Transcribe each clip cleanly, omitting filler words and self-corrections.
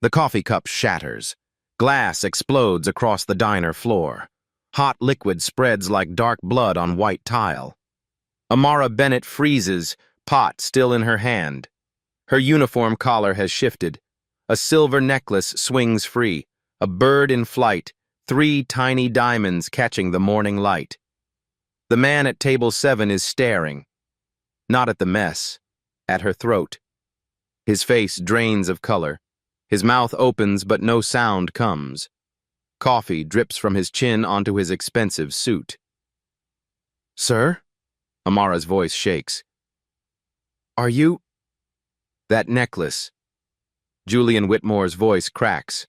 The coffee cup shatters. Glass explodes across the diner floor. Hot liquid spreads like dark blood on white tile. Amara Bennett freezes, pot still in her hand. Her uniform collar has shifted. A silver necklace swings free. A bird in flight, 3 tiny diamonds catching the morning light. The man at table 7 is staring. Not at the mess, at her throat. His face drains of color. His mouth opens, but no sound comes. Coffee drips from his chin onto his expensive suit. "Sir?" Amara's voice shakes. "Are you—" "That necklace." Julian Whitmore's voice cracks.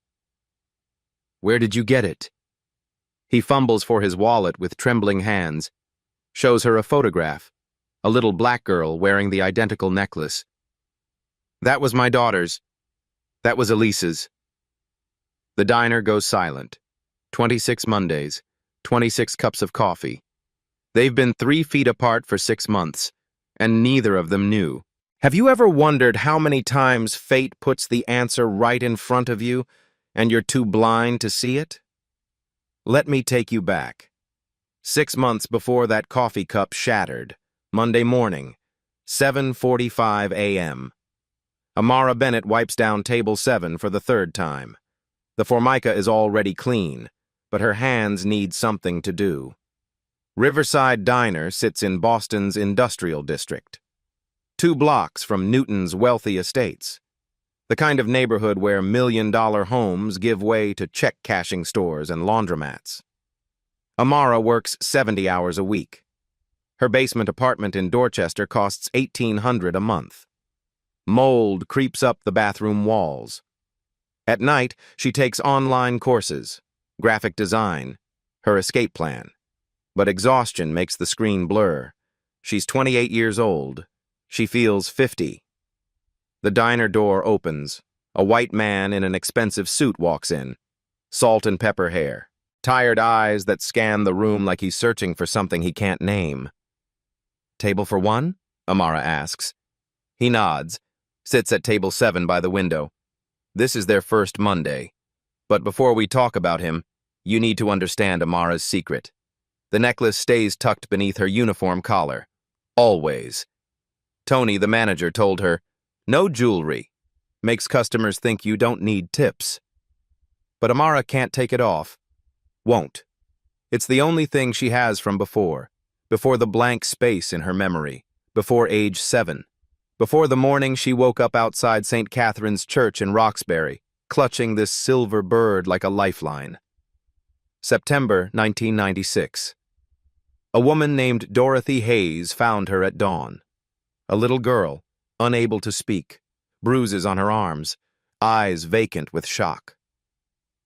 "Where did you get it?" He fumbles for his wallet with trembling hands, shows her a photograph, a little black girl wearing the identical necklace. "That was my daughter's. That was Elise's." The diner goes silent. 26 Mondays, 26 cups of coffee. They've been 3 feet apart for 6 months, and neither of them knew. Have you ever wondered how many times fate puts the answer right in front of you, and you're too blind to see it? Let me take you back. 6 months before that coffee cup shattered, Monday morning, 7:45 a.m. Amara Bennett wipes down table 7 for the 3rd time. The formica is already clean, but her hands need something to do. Riverside Diner sits in Boston's industrial district, 2 blocks from Newton's wealthy estates, the kind of neighborhood where million-dollar homes give way to check-cashing stores and laundromats. Amara works 70 hours a week. Her basement apartment in Dorchester costs $1,800 a month. Mold creeps up the bathroom walls. At night, she takes online courses, graphic design, her escape plan. But exhaustion makes the screen blur. She's 28 years old. She feels 50. The diner door opens. A white man in an expensive suit walks in. Salt and pepper hair. Tired eyes that scan the room like he's searching for something he can't name. "Table for one?" Amara asks. He nods, sits at table 7 by the window. This is their first Monday. But before we talk about him, you need to understand Amara's secret. The necklace stays tucked beneath her uniform collar. Always. Tony, the manager, told her, "No jewelry. Makes customers think you don't need tips." But Amara can't take it off. Won't. It's the only thing she has from before the blank space in her memory, before age 7, before the morning she woke up outside St. Catherine's Church in Roxbury, clutching this silver bird like a lifeline. September 1996. A woman named Dorothy Hayes found her at dawn. A little girl, unable to speak, bruises on her arms, eyes vacant with shock.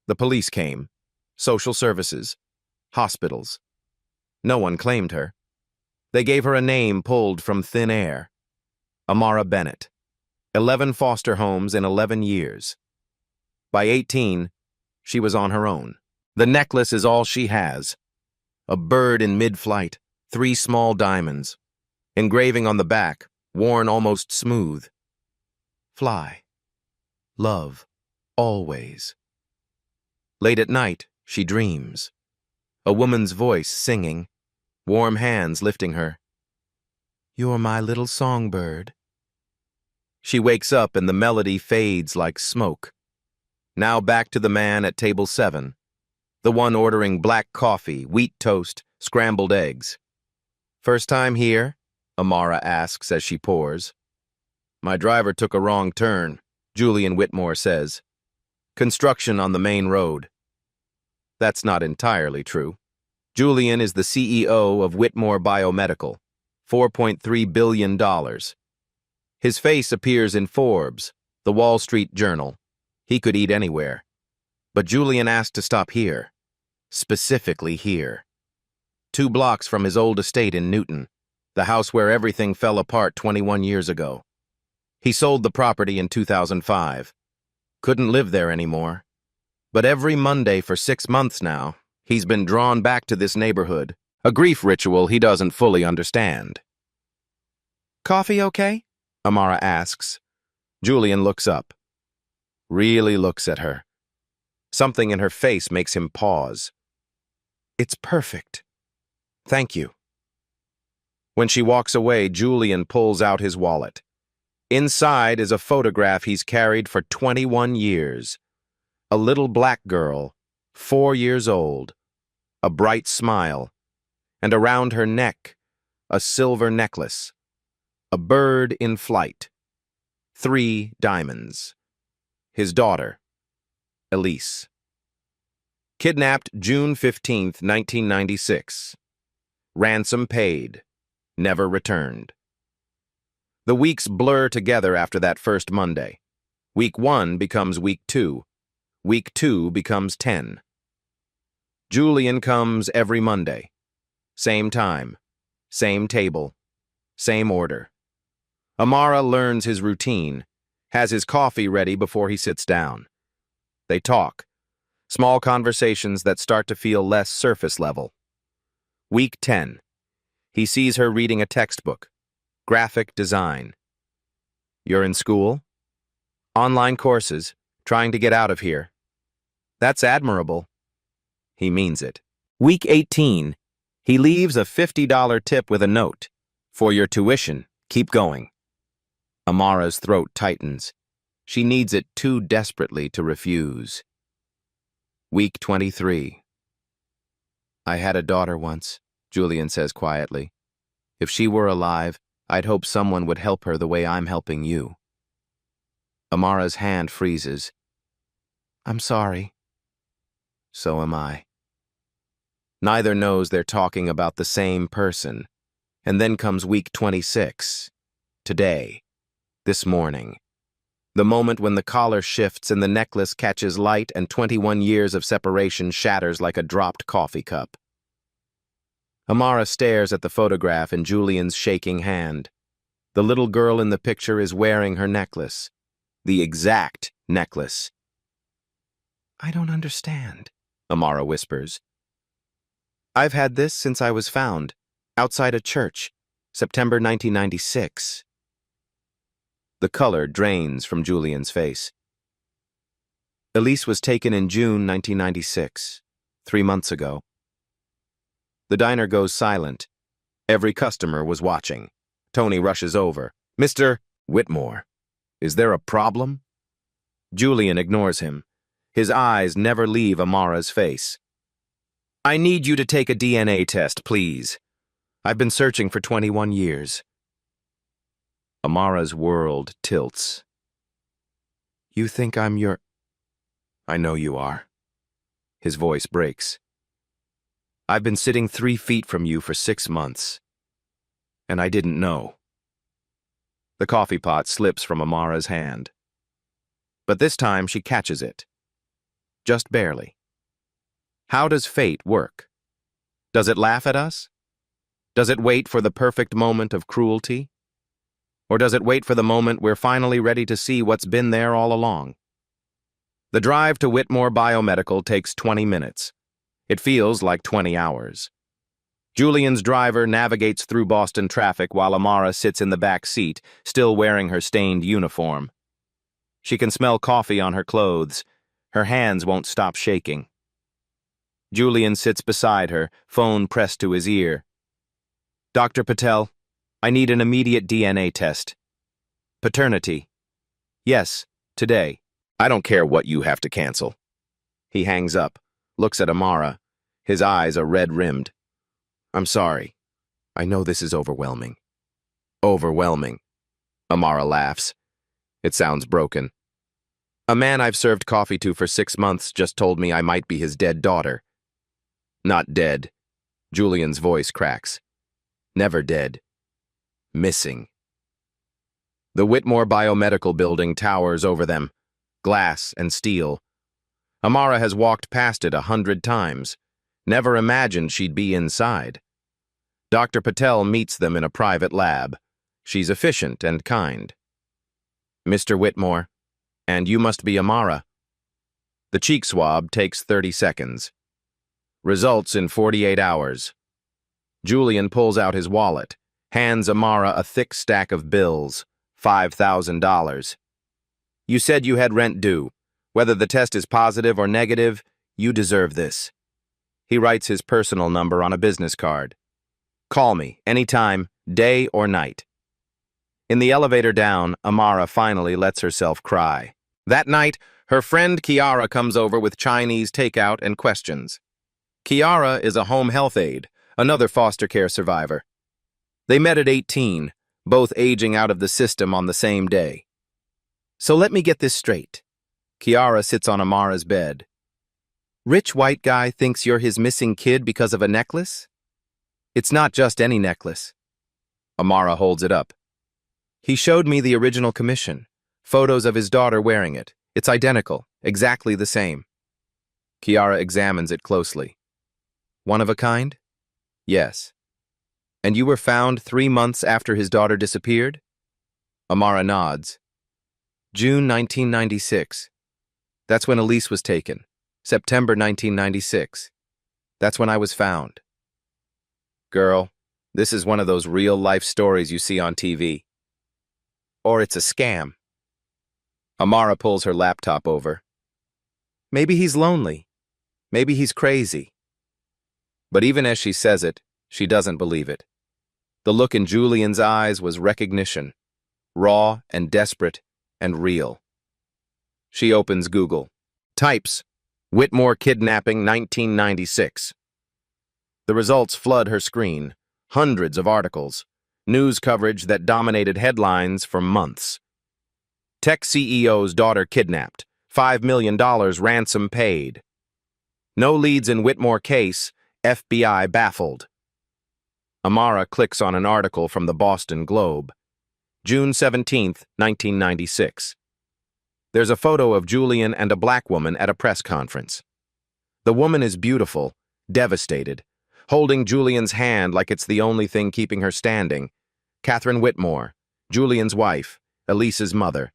The police came, social services, hospitals. No one claimed her. They gave her a name pulled from thin air. Amara Bennett. 11 foster homes in 11 years. By 18, she was on her own. The necklace is all she has. A bird in mid-flight, 3 small diamonds. Engraving on the back, worn almost smooth. Fly. Love. Always. Late at night, she dreams. A woman's voice singing, warm hands lifting her. "You're my little songbird." She wakes up and the melody fades like smoke. Now back to the man at table 7, the one ordering black coffee, wheat toast, scrambled eggs. "First time here?" Amara asks as she pours. "My driver took a wrong turn," Julian Whitmore says. "Construction on the main road." That's not entirely true. Julian is the CEO of Whitmore Biomedical, $4.3 billion. His face appears in Forbes, the Wall Street Journal. He could eat anywhere. But Julian asked to stop here. Specifically here. 2 blocks from his old estate in Newton, the house where everything fell apart 21 years ago. He sold the property in 2005. Couldn't live there anymore. But every Monday for 6 months now, he's been drawn back to this neighborhood, a grief ritual he doesn't fully understand. "Coffee okay?" Amara asks. Julian looks up. really looks at her. Something in her face makes him pause. It's perfect. Thank you. When she walks away, Julian pulls out his wallet. Inside is a photograph he's carried for 21 years. A little black girl, 4 years old, a bright smile, and around her neck, a silver necklace, a bird in flight, 3 diamonds. His daughter, Elise. Kidnapped June 15, 1996. Ransom paid. Never returned. The weeks blur together after that first Monday. Week 1 becomes week 2. Week 2 becomes 10. Julian comes every Monday. Same time, same table, same order. Amara learns his routine, has his coffee ready before he sits down. They talk, small conversations that start to feel less surface level. Week 10. He sees her reading a textbook, graphic design. You're in school? Online courses, trying to get out of here. That's admirable. He means it. Week 18. He leaves a $50 tip with a note. For your tuition, keep going. Amara's throat tightens. She needs it too desperately to refuse. Week 23. I had a daughter once, Julian says quietly. If she were alive, I'd hope someone would help her the way I'm helping you. Amara's hand freezes. I'm sorry. So am I. Neither knows they're talking about the same person. And then comes week 26. Today. This morning. The moment when the collar shifts and the necklace catches light and 21 years of separation shatters like a dropped coffee cup. Amara stares at the photograph in Julian's shaking hand. The little girl in the picture is wearing her necklace. The exact necklace. I don't understand, Amara whispers. I've had this since I was found, outside a church, September 1996. The color drains from Julian's face. Elise was taken in June 1996, 3 months ago. The diner goes silent. Every customer was watching. Tony rushes over. Mr. Whitmore, is there a problem? Julian ignores him. His eyes never leave Amara's face. I need you to take a DNA test, please. I've been searching for 21 years. Amara's world tilts. You think I'm your... I know you are. His voice breaks. I've been sitting 3 feet from you for 6 months. And I didn't know. The coffee pot slips from Amara's hand. But this time she catches it. Just barely. How does fate work? Does it laugh at us? Does it wait for the perfect moment of cruelty? Or does it wait for the moment we're finally ready to see what's been there all along? The drive to Whitmore Biomedical takes 20 minutes. It feels like 20 hours. Julian's driver navigates through Boston traffic while Amara sits in the back seat, still wearing her stained uniform. She can smell coffee on her clothes. Her hands won't stop shaking. Julian sits beside her, phone pressed to his ear. Dr. Patel, I need an immediate DNA test. Paternity. Yes, today. I don't care what you have to cancel. He hangs up, looks at Amara. His eyes are red-rimmed. I'm sorry. I know this is overwhelming. Overwhelming. Amara laughs. It sounds broken. A man I've served coffee to for 6 months just told me I might be his dead daughter. Not dead. Julian's voice cracks. Never dead. Missing. The Whitmore Biomedical building towers over them, glass and steel. Amara has walked past it 100 times. Never imagined she'd be inside. Dr. Patel meets them in a private lab. She's efficient and kind. Mr. Whitmore, and you must be Amara. The cheek swab takes 30 seconds. Results in 48 hours. Julian pulls out his wallet, hands Amara a thick stack of bills, $5,000. You said you had rent due. Whether the test is positive or negative, you deserve this. He writes his personal number on a business card. Call me, anytime, day or night. In the elevator down, Amara finally lets herself cry. That night, her friend Kiara comes over with Chinese takeout and questions. Kiara is a home health aide, another foster care survivor. They met at 18, both aging out of the system on the same day. So let me get this straight. Kiara sits on Amara's bed. Rich white guy thinks you're his missing kid because of a necklace? It's not just any necklace. Amara holds it up. He showed me the original commission, photos of his daughter wearing it. It's identical, exactly the same. Kiara examines it closely. One of a kind? Yes. And you were found 3 months after his daughter disappeared? Amara nods. June 1996. That's when Elise was taken. September 1996. That's when I was found. Girl, this is one of those real-life stories you see on TV. Or it's a scam. Amara pulls her laptop over. Maybe he's lonely. Maybe he's crazy. But even as she says it, she doesn't believe it. The look in Julian's eyes was recognition, raw and desperate and real. She opens Google. Types, Whitmore kidnapping 1996. The results flood her screen, hundreds of articles, news coverage that dominated headlines for months. Tech CEO's daughter kidnapped, $5 million ransom paid. No leads in Whitmore case, FBI baffled. Amara clicks on an article from the Boston Globe. June 17, 1996. There's a photo of Julian and a black woman at a press conference. The woman is beautiful, devastated, holding Julian's hand like it's the only thing keeping her standing. Catherine Whitmore, Julian's wife, Elise's mother.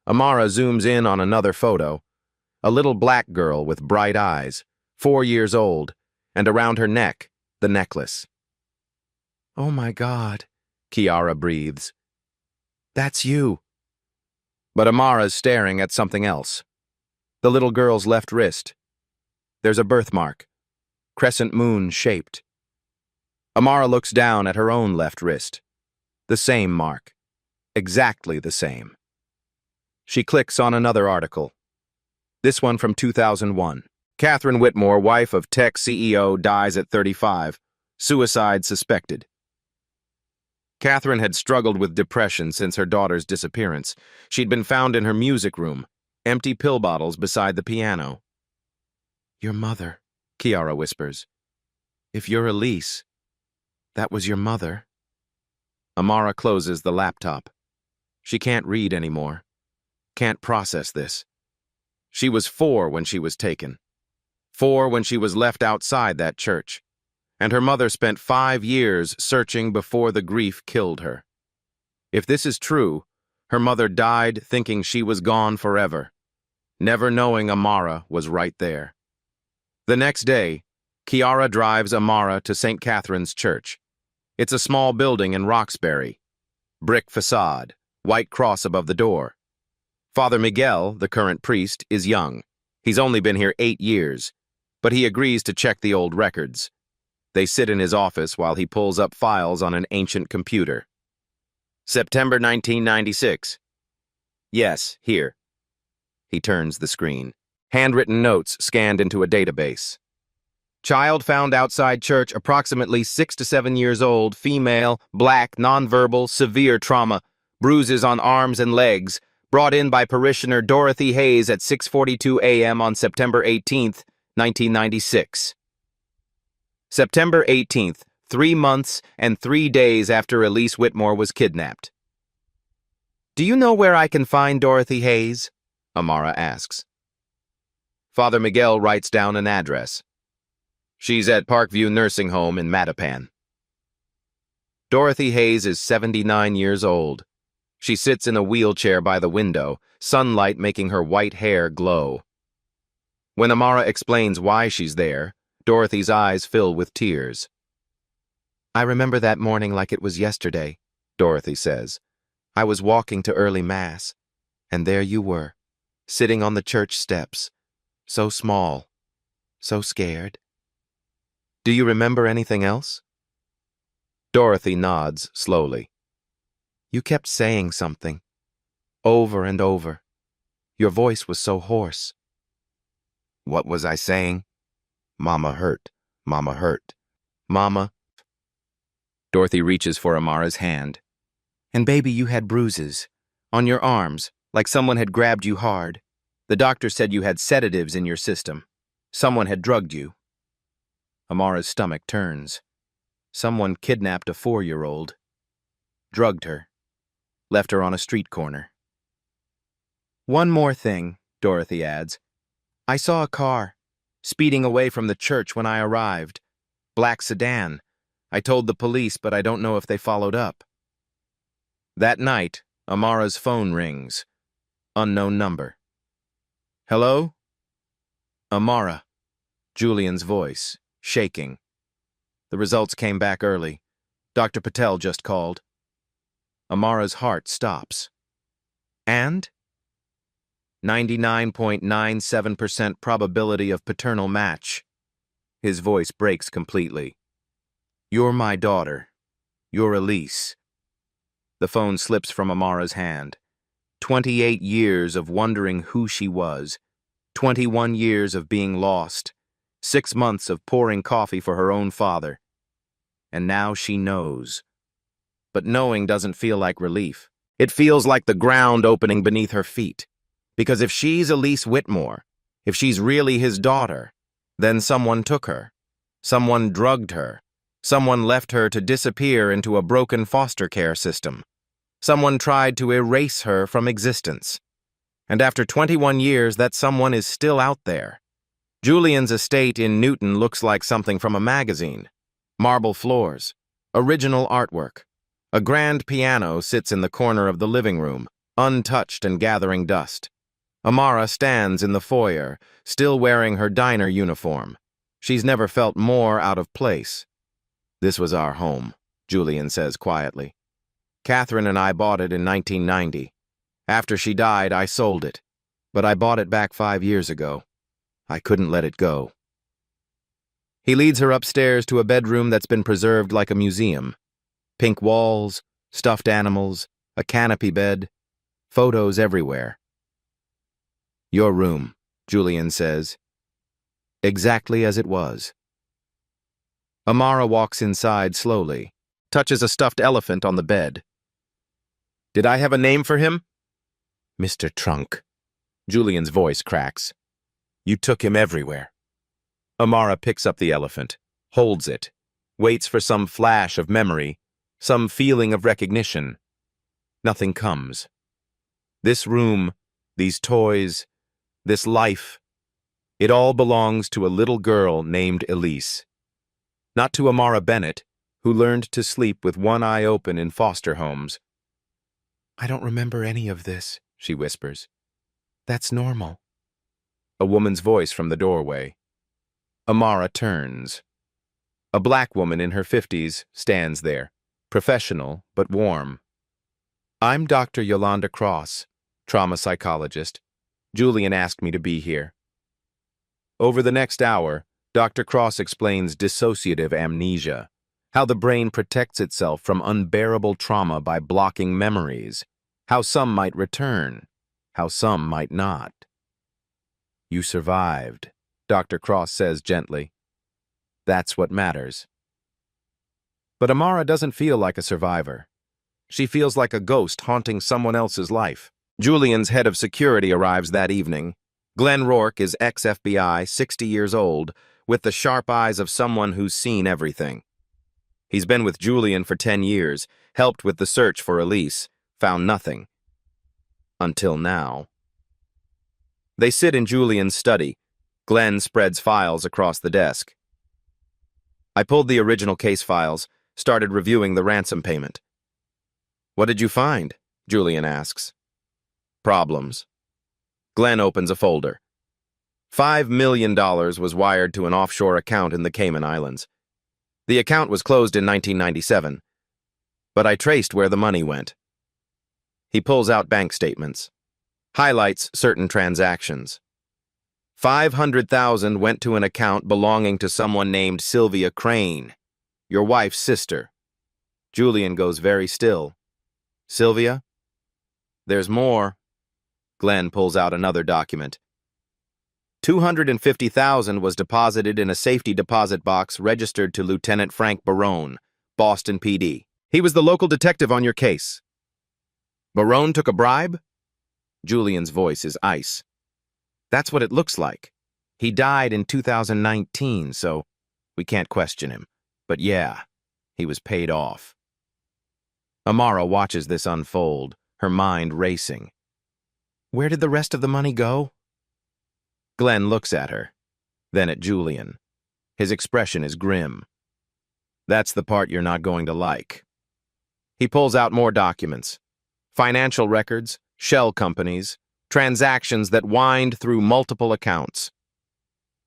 Amara zooms in on another photo. A little black girl with bright eyes, 4 years old, and around her neck, the necklace. Oh my God, Kiara breathes. That's you. But Amara's staring at something else. The little girl's left wrist. There's a birthmark, crescent moon shaped. Amara looks down at her own left wrist. The same mark. Exactly the same. She clicks on another article. This one from 2001. Catherine Whitmore, wife of tech CEO, dies at 35. Suicide suspected. Catherine had struggled with depression since her daughter's disappearance. She'd been found in her music room, empty pill bottles beside the piano. Your mother, Kiara whispers. If you're Elise, that was your mother. Amara closes the laptop. She can't read anymore. Can't process this. She was 4 when she was taken. 4 when she was left outside that church. And her mother spent 5 years searching before the grief killed her. If this is true, her mother died thinking she was gone forever, never knowing Amara was right there. The next day, Kiara drives Amara to St. Catherine's Church. It's a small building in Roxbury. Brick facade, white cross above the door. Father Miguel, the current priest, is young. He's only been here 8 years, but he agrees to check the old records. They sit in his office while he pulls up files on an ancient computer. September 1996. Yes, here. He turns the screen. Handwritten notes scanned into a database. Child found outside church, approximately 6 to 7 years old, female, black, nonverbal, severe trauma, bruises on arms and legs, brought in by parishioner Dorothy Hayes at 6:42 a.m. on September 18th, 1996. September 18th, 3 months and 3 days after Elise Whitmore was kidnapped. Do you know where I can find Dorothy Hayes? Amara asks. Father Miguel writes down an address. She's at Parkview Nursing Home in Mattapan. Dorothy Hayes is 79 years old. She sits in a wheelchair by the window, sunlight making her white hair glow. When Amara explains why she's there, Dorothy's eyes fill with tears. I remember that morning like it was yesterday, Dorothy says. I was walking to early mass, and there you were, sitting on the church steps, so small, so scared. Do you remember anything else? Dorothy nods slowly. You kept saying something, over and over. Your voice was so hoarse. What was I saying? Mama hurt. Mama hurt. Mama. Dorothy reaches for Amara's hand. And baby, you had bruises. On your arms, like someone had grabbed you hard. The doctor said you had sedatives in your system. Someone had drugged you. Amara's stomach turns. Someone kidnapped a 4-year-old. Drugged her. Left her on a street corner. One more thing, Dorothy adds. I saw a car, speeding away from the church when I arrived. Black sedan. I told the police, but I don't know if they followed up. That night, Amara's phone rings. Unknown number. Hello? Amara. Julian's voice, shaking. The results came back early. Dr. Patel just called. Amara's heart stops. And? 99.97% probability of paternal match. His voice breaks completely. You're my daughter. You're Elise. The phone slips from Amara's hand. 28 years of wondering who she was. 21 years of being lost. 6 months of pouring coffee for her own father. And now she knows. But knowing doesn't feel like relief. It feels like the ground opening beneath her feet. Because if she's Elise Whitmore, if she's really his daughter, then someone took her. Someone drugged her. Someone left her to disappear into a broken foster care system. Someone tried to erase her from existence. And after 21 years, that someone is still out there. Julian's estate in Newton looks like something from a magazine. Marble floors, original artwork. A grand piano sits in the corner of the living room, untouched and gathering dust. Amara stands in the foyer, still wearing her diner uniform. She's never felt more out of place. This was our home, Julian says quietly. Catherine and I bought it in 1990. After she died, I sold it. But I bought it back 5 years ago. I couldn't let it go. He leads her upstairs to a bedroom that's been preserved like a museum. Pink walls, stuffed animals, a canopy bed, photos everywhere. Your room, Julian says. Exactly as it was. Amara walks inside slowly, touches a stuffed elephant on the bed. Did I have a name for him? Mr. Trunk. Julian's voice cracks. You took him everywhere. Amara picks up the elephant, holds it, waits for some flash of memory, some feeling of recognition. Nothing comes. This room, these toys, this life, it all belongs to a little girl named Elise. Not to Amara Bennett, who learned to sleep with one eye open in foster homes. I don't remember any of this, she whispers. That's normal. A woman's voice from the doorway. Amara turns. A black woman in her 50s stands there, professional but warm. I'm Dr. Yolanda Cross, trauma psychologist. Julian asked me to be here. Over the next hour, Dr. Cross explains dissociative amnesia, how the brain protects itself from unbearable trauma by blocking memories, how some might return, how some might not. You survived, Dr. Cross says gently. That's what matters. But Amara doesn't feel like a survivor. She feels like a ghost haunting someone else's life. Julian's head of security arrives that evening. Glenn Rourke is ex-FBI, 60 years old, with the sharp eyes of someone who's seen everything. He's been with Julian for 10 years, helped with the search for Elise, found nothing. Until now. They sit in Julian's study. Glenn spreads files across the desk. I pulled the original case files, started reviewing the ransom payment. What did you find? Julian asks. Problems. Glenn opens a folder. $5 million was wired to an offshore account in the Cayman Islands. The account was closed in 1997, but I traced where the money went. He pulls out bank statements. Highlights certain transactions. 500,000 went to an account belonging to someone named Sylvia Crane, your wife's sister. Julian goes very still. Sylvia? There's more. Glenn pulls out another document. 250,000 was deposited in a safety deposit box registered to Lieutenant Frank Barone, Boston PD. He was the local detective on your case. Barone took a bribe? Julian's voice is ice. That's what it looks like. He died in 2019, so we can't question him. But yeah, he was paid off. Amara watches this unfold, her mind racing. Where did the rest of the money go? Glenn looks at her, then at Julian. His expression is grim. That's the part you're not going to like. He pulls out more documents. Financial records, shell companies, transactions that wind through multiple accounts.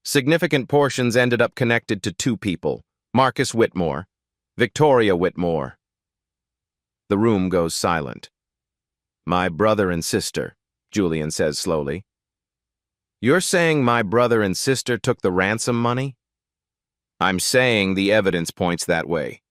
Significant portions ended up connected to two people, Marcus Whitmore, Victoria Whitmore. The room goes silent. My brother and sister, Julian says slowly. You're saying my brother and sister took the ransom money? I'm saying the evidence points that way.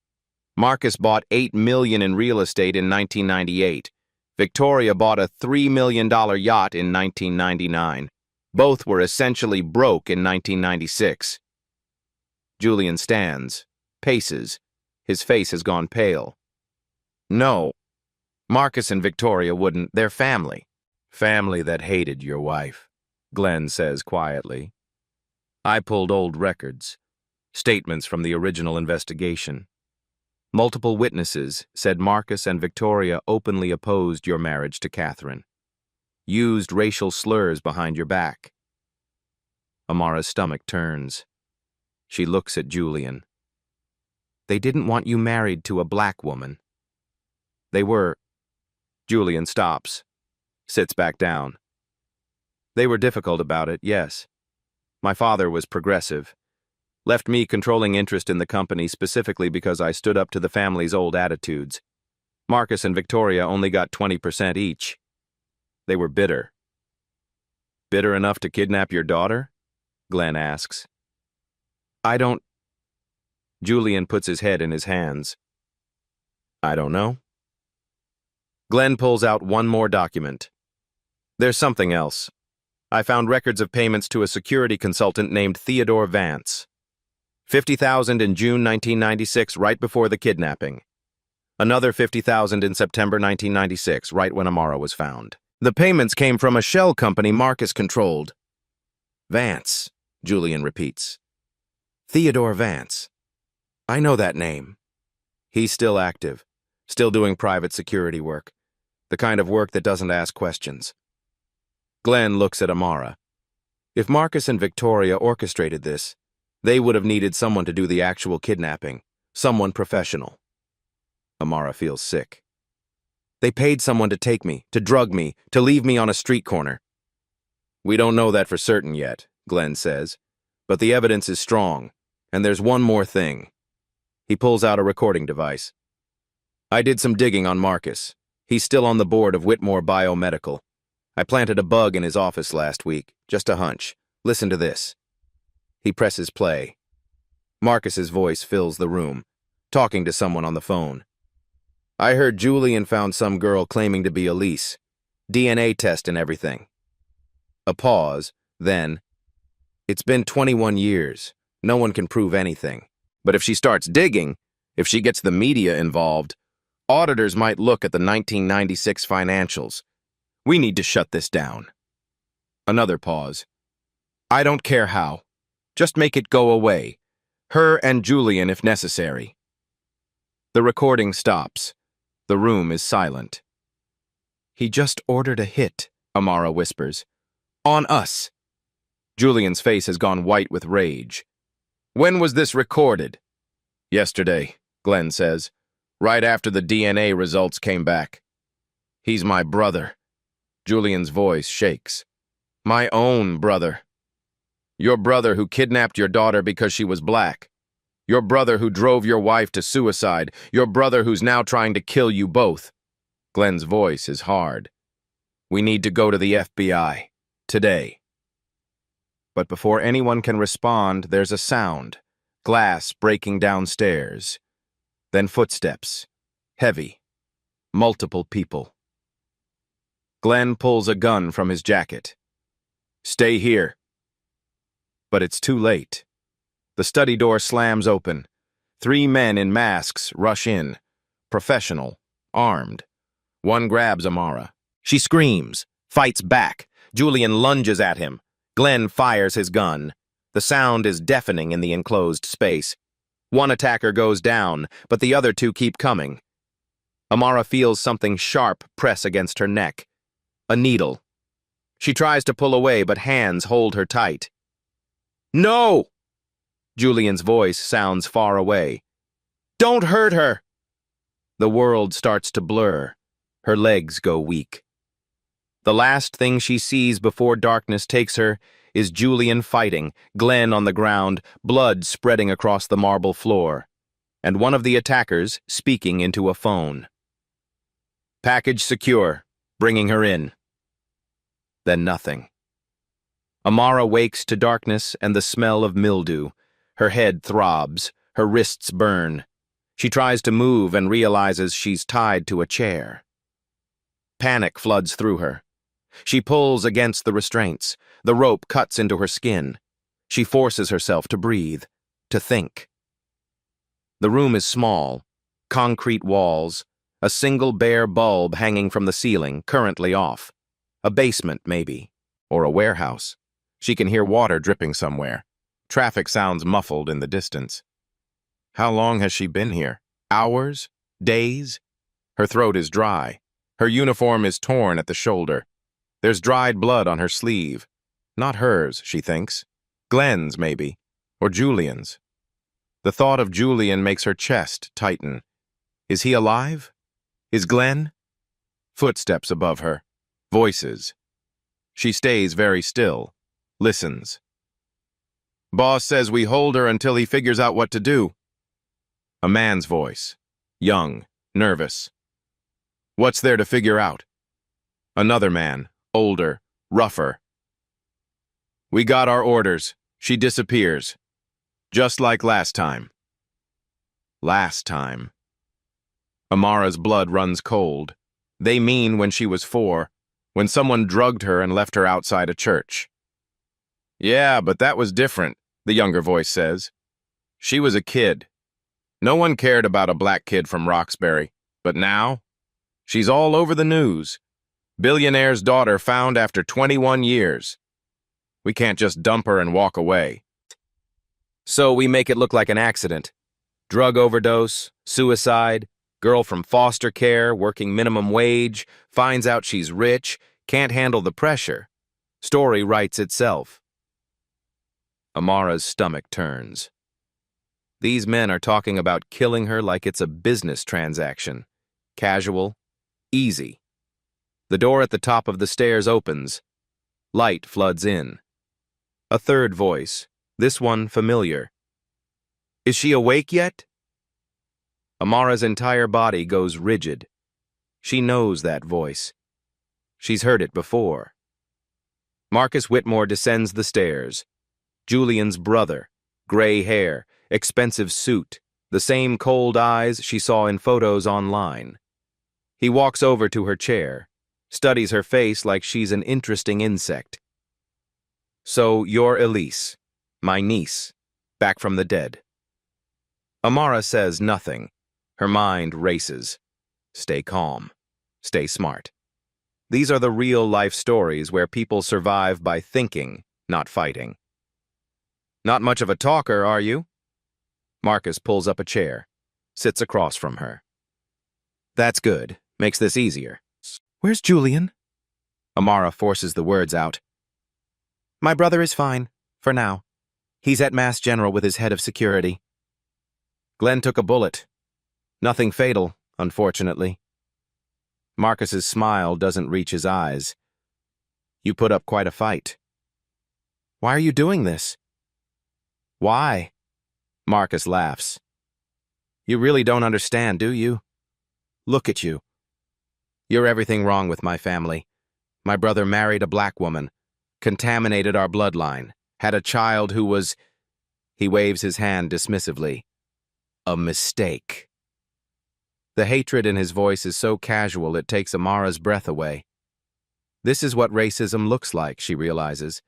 Marcus bought $8 million in real estate in 1998. Victoria bought a $3 million yacht in 1999. Both were essentially broke in 1996. Julian stands, paces. His face has gone pale. No, Marcus and Victoria wouldn't. They're family. Family that hated your wife, Glenn says quietly. I pulled old records, statements from the original investigation. Multiple witnesses said Marcus and Victoria openly opposed your marriage to Catherine, used racial slurs behind your back. Amara's stomach turns. She looks at Julian. They didn't want you married to a black woman. They were. Julian stops, sits back down. They were difficult about it, yes. My father was progressive. Left me controlling interest in the company specifically because I stood up to the family's old attitudes. Marcus and Victoria only got 20% each. They were bitter. Bitter enough to kidnap your daughter? Glenn asks. I don't... Julian puts his head in his hands. I don't know. Glenn pulls out one more document. There's something else. I found records of payments to a security consultant named Theodore Vance. 50,000 in June 1996, right before the kidnapping. Another 50,000 in September 1996, right when Amara was found. The payments came from a shell company Marcus controlled. Vance, Julian repeats. Theodore Vance. I know that name. He's still active, still doing private security work, the kind of work that doesn't ask questions. Glenn looks at Amara. If Marcus and Victoria orchestrated this, they would have needed someone to do the actual kidnapping, someone professional. Amara feels sick. They paid someone to take me, to drug me, to leave me on a street corner. We don't know that for certain yet, Glenn says, but the evidence is strong, and there's one more thing. He pulls out a recording device. I did some digging on Marcus. He's still on the board of Whitmore Biomedical. I planted a bug in his office last week, just a hunch. Listen to this. He presses play. Marcus's voice fills the room, talking to someone on the phone. I heard Julian found some girl claiming to be Elise. DNA test and everything. A pause, then, it's been 21 years. No one can prove anything. But if she starts digging, if she gets the media involved, auditors might look at the 1996 financials. We need to shut this down. Another pause. I don't care how. Just make it go away. Her and Julian if necessary. The recording stops. The room is silent. He just ordered a hit, Amara whispers. On us. Julian's face has gone white with rage. When was this recorded? Yesterday, Glenn says, right after the DNA results came back. He's my brother. Julian's voice shakes. My own brother. Your brother who kidnapped your daughter because she was black. Your brother who drove your wife to suicide. Your brother who's now trying to kill you both. Glenn's voice is hard. We need to go to the FBI. Today. But before anyone can respond, there's a sound. Glass breaking downstairs. Then footsteps. Heavy. Multiple people. Glenn pulls a gun from his jacket. Stay here. But it's too late. The study door slams open. 3 men in masks rush in. Professional. Armed. One grabs Amara. She screams. Fights back. Julian lunges at him. Glenn fires his gun. The sound is deafening in the enclosed space. One attacker goes down, but the other 2 keep coming. Amara feels something sharp press against her neck. A needle. She tries to pull away, but hands hold her tight. No! Julian's voice sounds far away. Don't hurt her! The world starts to blur. Her legs go weak. The last thing she sees before darkness takes her is Julian fighting, Glenn on the ground, blood spreading across the marble floor, and one of the attackers speaking into a phone. Package secure, bringing her in. Then nothing. Amara wakes to darkness and the smell of mildew. Her head throbs, her wrists burn. She tries to move and realizes she's tied to a chair. Panic floods through her. She pulls against the restraints. The rope cuts into her skin. She forces herself to breathe, to think. The room is small, concrete walls, a single bare bulb hanging from the ceiling, currently off. A basement, maybe, or a warehouse. She can hear water dripping somewhere. Traffic sounds muffled in the distance. How long has she been here? Hours? Days? Her throat is dry. Her uniform is torn at the shoulder. There's dried blood on her sleeve. Not hers, she thinks. Glenn's, maybe. Or Julian's. The thought of Julian makes her chest tighten. Is he alive? Is Glenn? Footsteps above her. Voices. She stays very still. Listens. Boss says we hold her until he figures out what to do. A man's voice. Young. Nervous. What's there to figure out? Another man. Older. Rougher. We got our orders. She disappears. Just like last time. Last time. Amara's blood runs cold. They mean when she was 4, when someone drugged her and left her outside a church. Yeah, but that was different, the younger voice says. She was a kid. No one cared about a black kid from Roxbury, but now, she's all over the news. Billionaire's daughter found after 21 years. We can't just dump her and walk away. So we make it look like an accident. Drug overdose, suicide, girl from foster care, working minimum wage, finds out she's rich, can't handle the pressure. Story writes itself. Amara's stomach turns. These men are talking about killing her like it's a business transaction. Casual, easy. The door at the top of the stairs opens. Light floods in. A third voice, this one familiar. Is she awake yet? Amara's entire body goes rigid. She knows that voice. She's heard it before. Marcus Whitmore descends the stairs. Julian's brother, gray hair, expensive suit, the same cold eyes she saw in photos online. He walks over to her chair, studies her face like she's an interesting insect. So you're Elise, my niece, back from the dead. Amara says nothing. Her mind races. Stay calm. Stay smart. These are the real-life stories where people survive by thinking, not fighting. Not much of a talker, are you? Marcus pulls up a chair, sits across from her. That's good. Makes this easier. Where's Julian? Amara forces the words out. My brother is fine, for now. He's at Mass General with his head of security. Glenn took a bullet. Nothing fatal, unfortunately. Marcus's smile doesn't reach his eyes. You put up quite a fight. Why are you doing this? Why? Marcus laughs. You really don't understand, do you? Look at you. You're everything wrong with my family. My brother married a black woman, contaminated our bloodline, had a child who was, he waves his hand dismissively, a mistake. The hatred in his voice is so casual it takes Amara's breath away. This is what racism looks like, she realizes.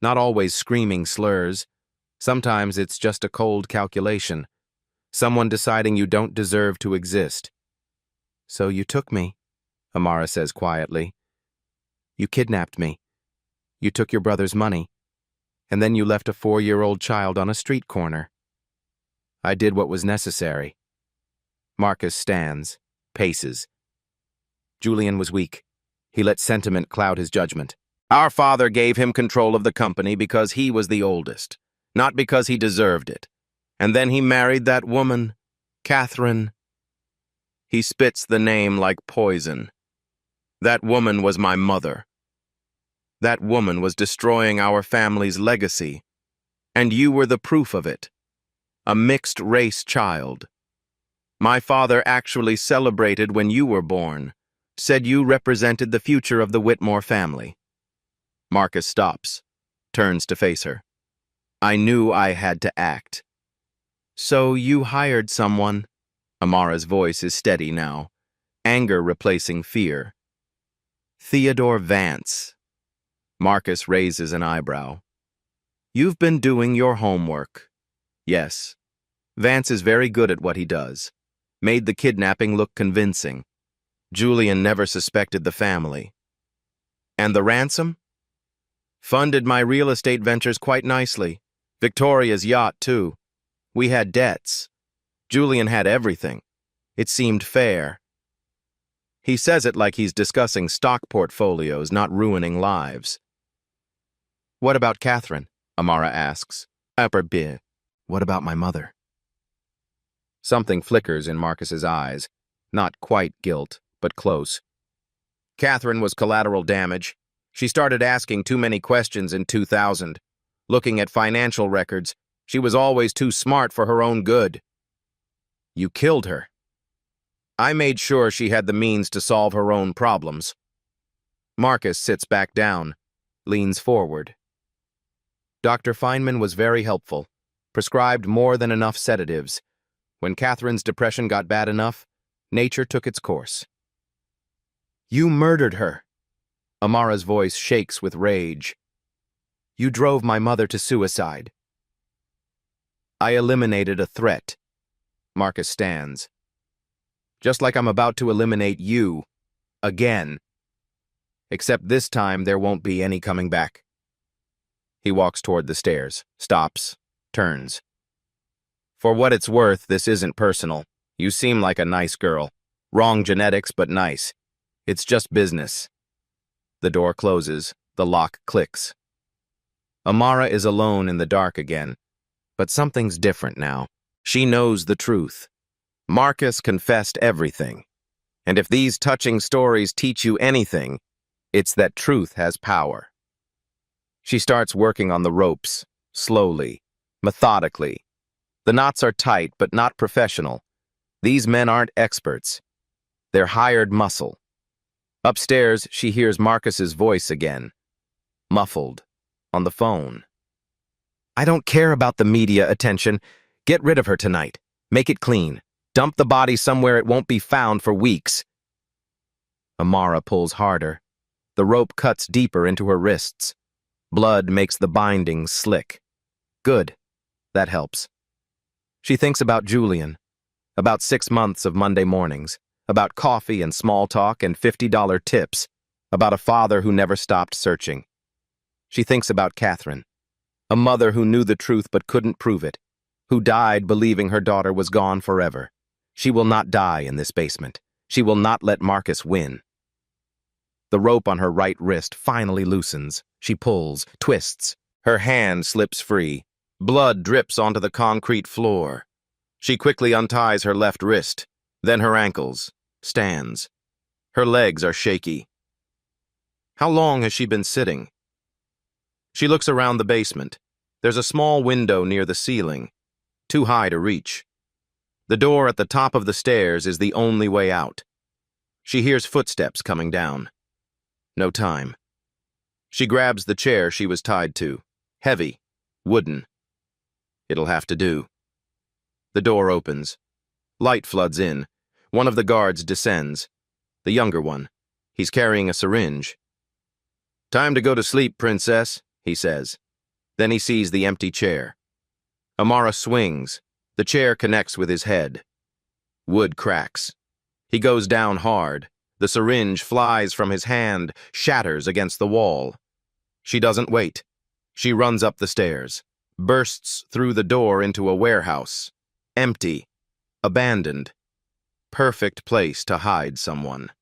Not always screaming slurs. Sometimes it's just a cold calculation. Someone deciding you don't deserve to exist. So you took me, Amara says quietly. You kidnapped me. You took your brother's money. And then you left a 4-year-old child on a street corner. I did what was necessary. Marcus stands, paces. Julian was weak. He let sentiment cloud his judgment. Our father gave him control of the company because he was the oldest, not because he deserved it. And then he married that woman, Catherine. He spits the name like poison. That woman was my mother. That woman was destroying our family's legacy. And you were the proof of it. A mixed-race child. My father actually celebrated when you were born, said you represented the future of the Whitmore family. Marcus stops, turns to face her. I knew I had to act. So you hired someone. Amara's voice is steady now, anger replacing fear. Theodore Vance. Marcus raises an eyebrow. You've been doing your homework. Yes. Vance is very good at what he does. Made the kidnapping look convincing. Julian never suspected the family. And the ransom? Funded my real estate ventures quite nicely. Victoria's yacht, too. We had debts. Julian had everything. It seemed fair. He says it like he's discussing stock portfolios, not ruining lives. What about Catherine? Amara asks. What about my mother? Something flickers in Marcus's eyes. Not quite guilt, but close. Catherine was collateral damage. She started asking too many questions in 2000. Looking at financial records, she was always too smart for her own good. You killed her. I made sure she had the means to solve her own problems. Marcus sits back down, leans forward. Dr. Feynman was very helpful, prescribed more than enough sedatives. When Catherine's depression got bad enough, nature took its course. You murdered her. Amara's voice shakes with rage. You drove my mother to suicide. I eliminated a threat. Marcus stands. Just like I'm about to eliminate you. Again. Except this time there won't be any coming back. He walks toward the stairs, stops, turns. For what it's worth, this isn't personal. You seem like a nice girl. Wrong genetics, but nice. It's just business. The door closes, the lock clicks. Amara is alone in the dark again. But something's different now. She knows the truth. Marcus confessed everything. And if these touching stories teach you anything, it's that truth has power. She starts working on the ropes, slowly, methodically. The knots are tight, but not professional. These men aren't experts. They're hired muscle. Upstairs, she hears Marcus's voice again. Muffled. On the phone. I don't care about the media attention. Get rid of her tonight. Make it clean. Dump the body somewhere it won't be found for weeks. Amara pulls harder. The rope cuts deeper into her wrists. Blood makes the bindings slick. Good. That helps. She thinks about Julian. About 6 months of Monday mornings. About coffee and small talk and $50 tips. About a father who never stopped searching. She thinks about Catherine. A mother who knew the truth but couldn't prove it. Who died believing her daughter was gone forever. She will not die in this basement. She will not let Marcus win. The rope on her right wrist finally loosens. She pulls, twists. Her hand slips free. Blood drips onto the concrete floor. She quickly unties her left wrist, then her ankles, stands. Her legs are shaky. How long has she been sitting? She looks around the basement. There's a small window near the ceiling, too high to reach. The door at the top of the stairs is the only way out. She hears footsteps coming down. No time. She grabs the chair she was tied to. Heavy. Wooden. It'll have to do. The door opens. Light floods in. One of the guards descends. The younger one. He's carrying a syringe. "Time to go to sleep, princess," he says. Then he sees the empty chair. Amara swings. The chair connects with his head. Wood cracks. He goes down hard. The syringe flies from his hand, shatters against the wall. She doesn't wait. She runs up the stairs, bursts through the door into a warehouse. Empty. Abandoned. Perfect place to hide someone.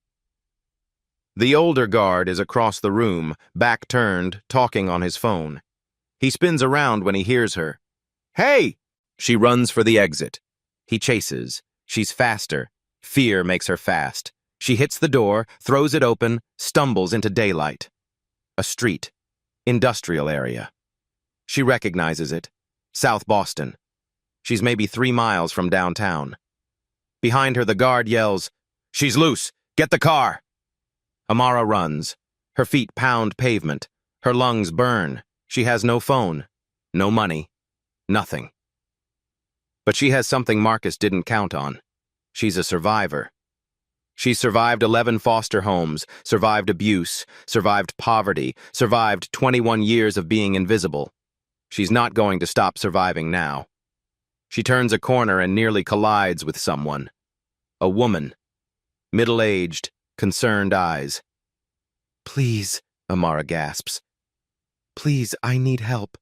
The older guard is across the room, back turned, talking on his phone. He spins around when he hears her. "Hey!" She runs for the exit. He chases. She's faster. Fear makes her fast. She hits the door, throws it open, stumbles into daylight. A street. Industrial area. She recognizes it. South Boston. She's maybe 3 miles from downtown. Behind her, the guard yells, "She's loose! Get the car!" Amara runs. Her feet pound pavement. Her lungs burn. She has no phone. No money. Nothing. But she has something Marcus didn't count on. She's a survivor. She's survived 11 foster homes, survived abuse, survived poverty, survived 21 years of being invisible. She's not going to stop surviving now. She turns a corner and nearly collides with someone. A woman. Middle-aged, concerned eyes. "Please," Amara gasps. "Please, I need help.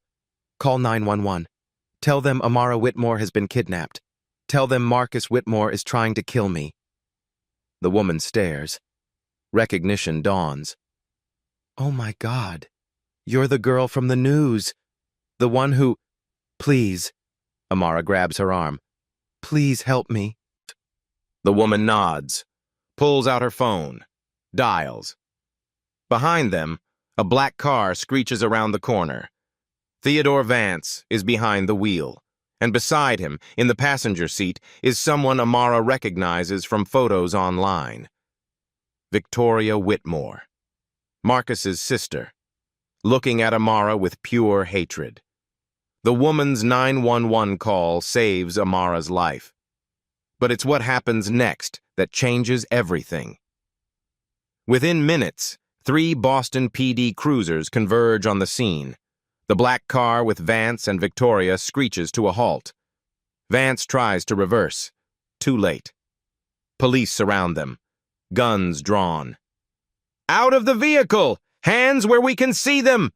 Call 911. Tell them Amara Whitmore has been kidnapped. Tell them Marcus Whitmore is trying to kill me." The woman stares. Recognition dawns. "Oh my God. You're the girl from the news. The one who—" "Please." Amara grabs her arm. "Please help me." The woman nods, pulls out her phone, dials. Behind them, a black car screeches around the corner. Theodore Vance is behind the wheel, and beside him, in the passenger seat, is someone Amara recognizes from photos online. Victoria Whitmore, Marcus's sister, looking at Amara with pure hatred. The woman's 911 call saves Amara's life. But it's what happens next that changes everything. Within minutes, 3 Boston PD cruisers converge on the scene. The black car with Vance and Victoria screeches to a halt. Vance tries to reverse. Too late. Police surround them. Guns drawn. "Out of the vehicle! Hands where we can see them!"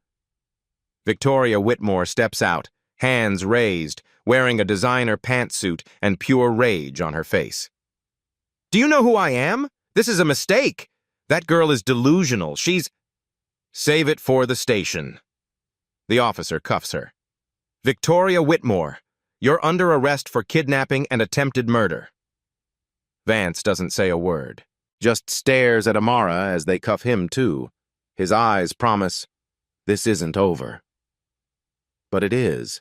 Victoria Whitmore steps out, hands raised, wearing a designer pantsuit and pure rage on her face. "Do you know who I am? This is a mistake. That girl is delusional. She's—" "Save it for the station." The officer cuffs her. "Victoria Whitmore, you're under arrest for kidnapping and attempted murder." Vance doesn't say a word, just stares at Amara as they cuff him too. His eyes promise, this isn't over. But it is,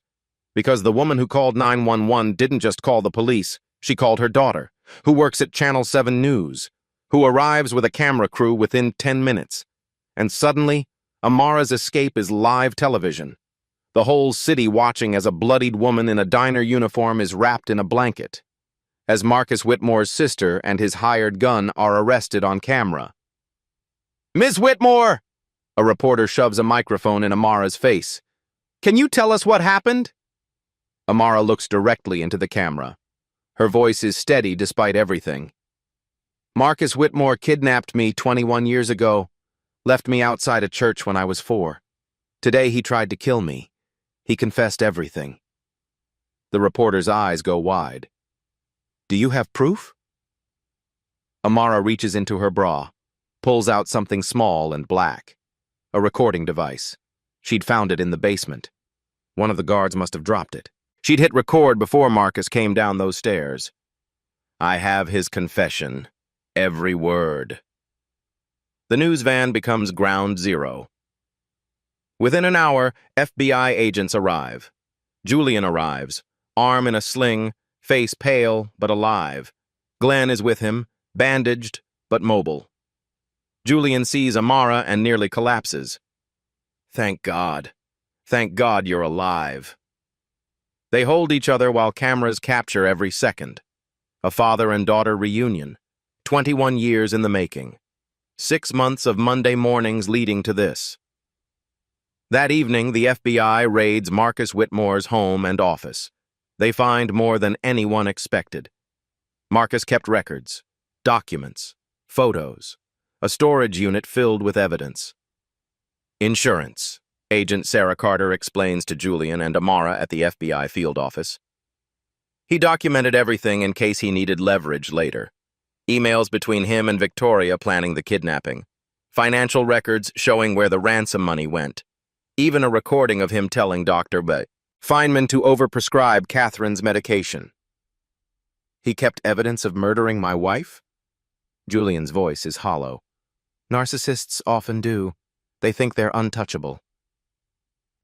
because the woman who called 911 didn't just call the police, she called her daughter, who works at Channel 7 News, who arrives with a camera crew within 10 minutes. And suddenly, Amara's escape is live television. The whole city watching as a bloodied woman in a diner uniform is wrapped in a blanket, as Marcus Whitmore's sister and his hired gun are arrested on camera. "Miss Whitmore!" A reporter shoves a microphone in Amara's face. "Can you tell us what happened?" Amara looks directly into the camera. Her voice is steady despite everything. "Marcus Whitmore kidnapped me 21 years ago, left me outside a church when I was 4. Today he tried to kill me. He confessed everything." The reporter's eyes go wide. "Do you have proof?" Amara reaches into her bra, pulls out something small and black. A recording device. She'd found it in the basement. One of the guards must have dropped it. She'd hit record before Marcus came down those stairs. "I have his confession. Every word." The news van becomes ground zero. Within an hour, FBI agents arrive. Julian arrives, arm in a sling, face pale but alive. Glenn is with him, bandaged but mobile. Julian sees Amara and nearly collapses. Thank God. Thank God you're alive. They hold each other while cameras capture every second. A father and daughter reunion. 21 years in the making. 6 months of Monday mornings leading to this. That evening, the FBI raids Marcus Whitmore's home and office. They find more than anyone expected. Marcus kept records, documents, photos, a storage unit filled with evidence. Insurance, Agent Sarah Carter explains to Julian and Amara at the FBI field office. He documented everything in case he needed leverage later. Emails between him and Victoria planning the kidnapping. Financial records showing where the ransom money went. Even a recording of him telling Dr. Feynman to overprescribe Catherine's medication. He kept evidence of murdering my wife? Julian's voice is hollow. Narcissists often do. They think they're untouchable.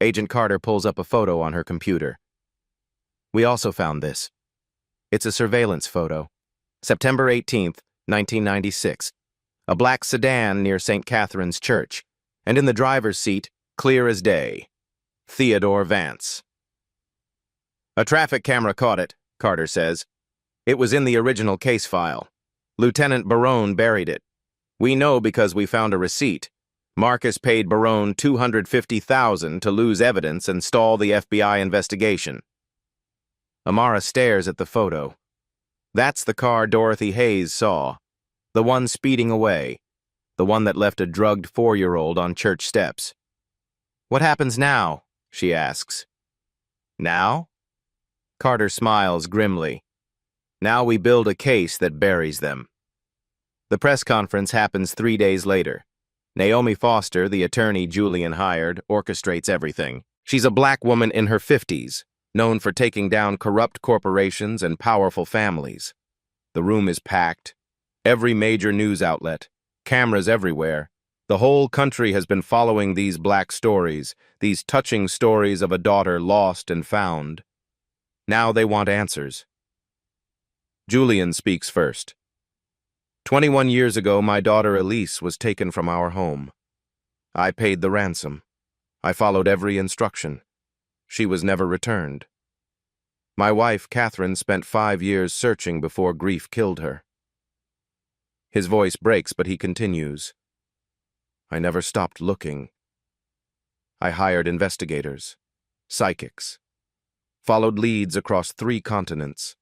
Agent Carter pulls up a photo on her computer. We also found this. It's a surveillance photo. September 18th, 1996. A black sedan near St. Catherine's Church. And in the driver's seat, clear as day, Theodore Vance. A traffic camera caught it, Carter says. It was in the original case file. Lieutenant Barone buried it. We know because we found a receipt. Marcus paid Barone $250,000 to lose evidence and stall the FBI investigation. Amara stares at the photo. That's the car Dorothy Hayes saw. The one speeding away. The one that left a drugged 4-year-old on church steps. What happens now? She asks. Now? Carter smiles grimly. Now we build a case that buries them. The press conference happens 3 days later. Naomi Foster, the attorney Julian hired, orchestrates everything. She's a black woman in her 50s, known for taking down corrupt corporations and powerful families. The room is packed. Every major news outlet. Cameras everywhere. The whole country has been following these black stories, these touching stories of a daughter lost and found. Now they want answers. Julian speaks first. 21 years ago, my daughter Elise was taken from our home. I paid the ransom. I followed every instruction. She was never returned. My wife, Catherine, spent 5 years searching before grief killed her. His voice breaks, but he continues. I never stopped looking. I hired investigators, psychics, followed leads across 3 continents.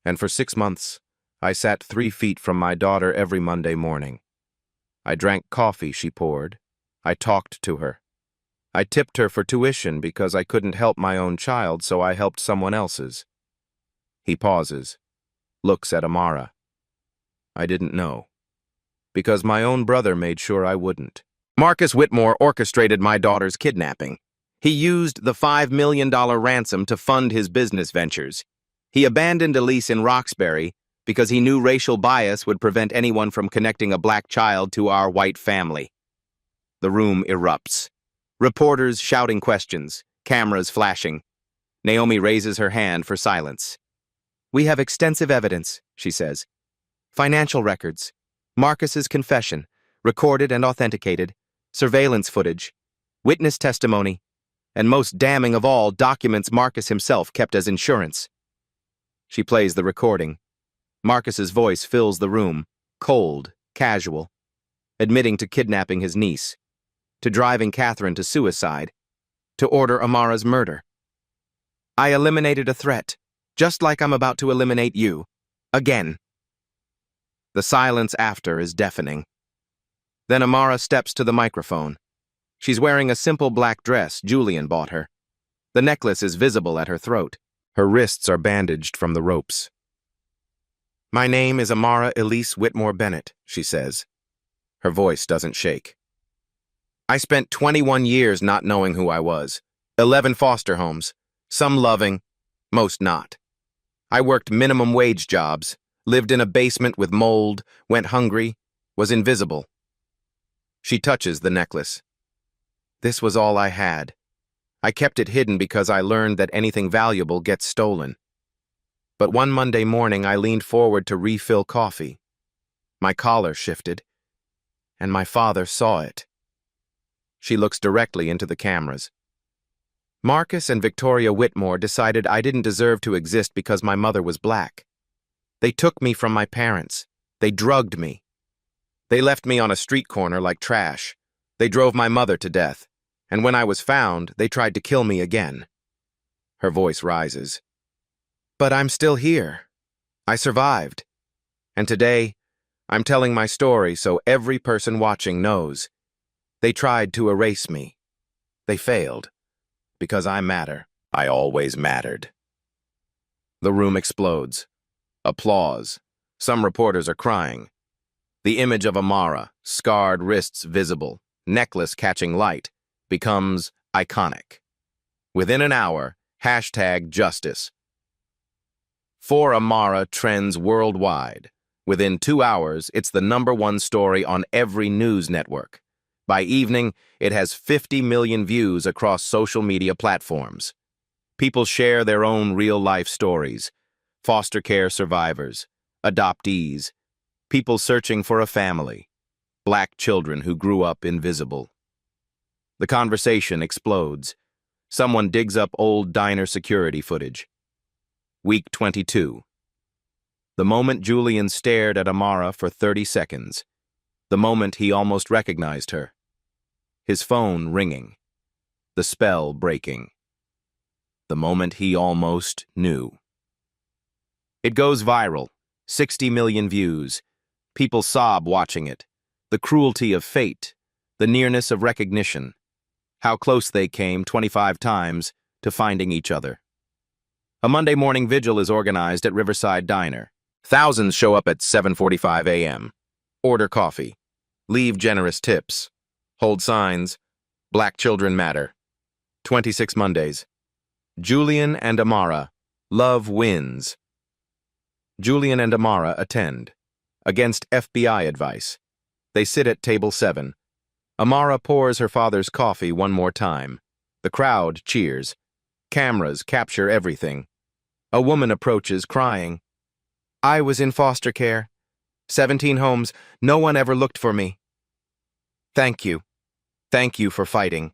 And for 6 months, I sat 3 feet from my daughter every Monday morning. I drank coffee she poured. I talked to her. I tipped her for tuition because I couldn't help my own child, so I helped someone else's. He pauses, looks at Amara. I didn't know. Because my own brother made sure I wouldn't. Marcus Whitmore orchestrated my daughter's kidnapping. He used the $5 million ransom to fund his business ventures. He abandoned Elise in Roxbury because he knew racial bias would prevent anyone from connecting a black child to our white family. The room erupts. Reporters shouting questions, cameras flashing. Naomi raises her hand for silence. We have extensive evidence, she says. Financial records, Marcus's confession, recorded and authenticated, surveillance footage, witness testimony, and most damning of all, documents Marcus himself kept as insurance. She plays the recording. Marcus's voice fills the room, cold, casual, admitting to kidnapping his niece, to driving Catherine to suicide, to order Amara's murder. I eliminated a threat, just like I'm about to eliminate you. Again. The silence after is deafening. Then Amara steps to the microphone. She's wearing a simple black dress Julian bought her. The necklace is visible at her throat. Her wrists are bandaged from the ropes. My name is Amara Elise Whitmore Bennett, she says. Her voice doesn't shake. I spent 21 years not knowing who I was. 11 foster homes, some loving, most not. I worked minimum wage jobs, lived in a basement with mold, went hungry, was invisible. She touches the necklace. This was all I had. I kept it hidden because I learned that anything valuable gets stolen. But one Monday morning, I leaned forward to refill coffee. My collar shifted, and my father saw it. She looks directly into the cameras. Marcus and Victoria Whitmore decided I didn't deserve to exist because my mother was black. They took me from my parents. They drugged me. They left me on a street corner like trash. They drove my mother to death. And when I was found, they tried to kill me again. Her voice rises. But I'm still here. I survived. And today, I'm telling my story so every person watching knows. They tried to erase me. They failed. Because I matter. I always mattered. The room explodes. Applause. Some reporters are crying. The image of Amara, scarred wrists visible, necklace catching light, becomes iconic. Within an hour, #justice. For Amara trends worldwide. Within 2 hours, it's the #1 story on every news network. By evening, it has 50 million views across social media platforms. People share their own real-life stories. Foster care survivors, adoptees, people searching for a family, black children who grew up invisible. The conversation explodes. Someone digs up old diner security footage. Week 22. The moment Julian stared at Amara for 30 seconds. The moment he almost recognized her. His phone ringing. The spell breaking. The moment he almost knew. It goes viral. 60 million views. People sob watching it. The cruelty of fate. The nearness of recognition. How close they came 25 times to finding each other. A Monday morning vigil is organized at Riverside Diner. Thousands show up at 7:45 a.m. Order coffee. Leave generous tips. Hold signs. Black children matter. 26 Mondays. Julian and Amara. Love wins. Julian and Amara attend. Against FBI advice. They sit at table 7. Amara pours her father's coffee one more time. The crowd cheers. Cameras capture everything. A woman approaches, crying. I was in foster care. 17 homes. No one ever looked for me. Thank you. Thank you for fighting.